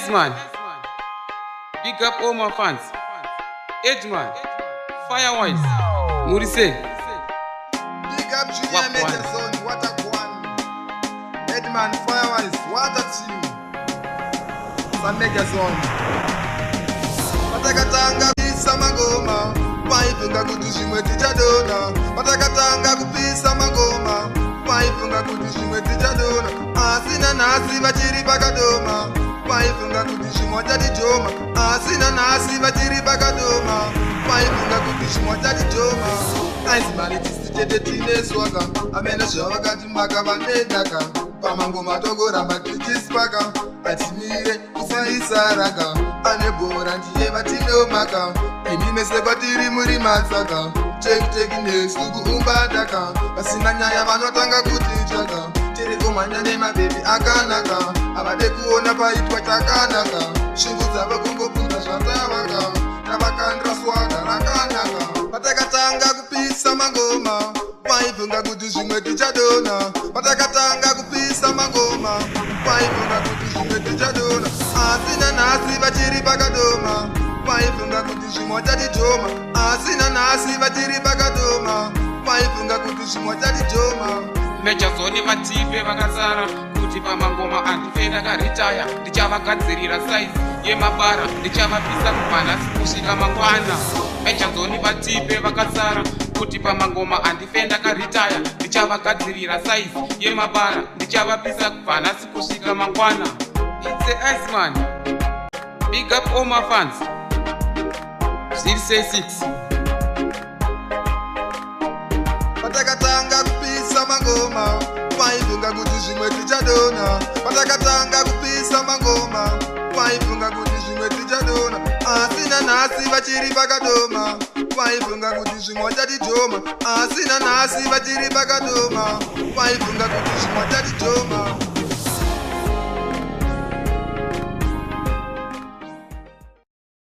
Man, big up all my fans. Edgeman, Firewise, Murise. Big up Junior Major Zone, what a one. Edgeman, Firewise, what a team. San Major Zone. Patakatanga kupisa magoma, waifunga kuti chimwe tichadona. Patakatanga kupisa magoma, waifunga kuti chimwe tichadona. Asina nasi vachiri pakadoma, waifunga kuti chimwe chadijoma. Asina nasi vachiri pakadoma, waifunga kuti chimwe chadijoma. Aizimali tisichete tine swaga, amene zvavakati makavanedaka. Pamangoma togoramba tichispaka, atimire usaisaraga. Ane bhora ndiye vatinomaka, imi mese kwatiri muri matsaka. Cheki nesuku umbadaka, pasina nyaya vanotanga kutitsvaga. Tiri kumhanya nemabhebi akanaka, havade kuona paitwa chakanaka. Shingu dzavo kungobvunza zvatavaka, tavakandira swaga rakanaka. Patakatanga kupisa mangoma, waibvunga kuti zvimwe tichadona. Patakatanga kupisa mangoma, waibvunga kuti zvimwe tichadona. Asina nasi vachiri pakadoma, waibvunga kuti zvimwe chadijoma. Asina nasi vachiri pakadoma, waibvunga kuti zvimwe chadijoma. Mechazoni vatipe vakasara kuti pamangoma andifenda karitaya. Ndichavagadzirira saizi yemabara, ndichavapisa kubva nhasi kusvika mangwana. Mechazoni vatipe vakasara kuti pamangoma andifenda karitaya. Ndichavagadzirira saizi yemabara, ndichavapisa kubva nhasi kusvika mangwana. It's the Iceman. Big up all my fans. 066. Patakatanga kupisa mangoma, waibvunga kuti zvimwe tichadona. Patakatanga kupisa mangoma, waibvunga kuti zvimwe tichadona. Asina nasi vachiri pakadoma, waibvunga kuti zvimwe chadijoma. Asina nasi vachiri pakadoma, waibvunga kuti zvimwe chadijoma.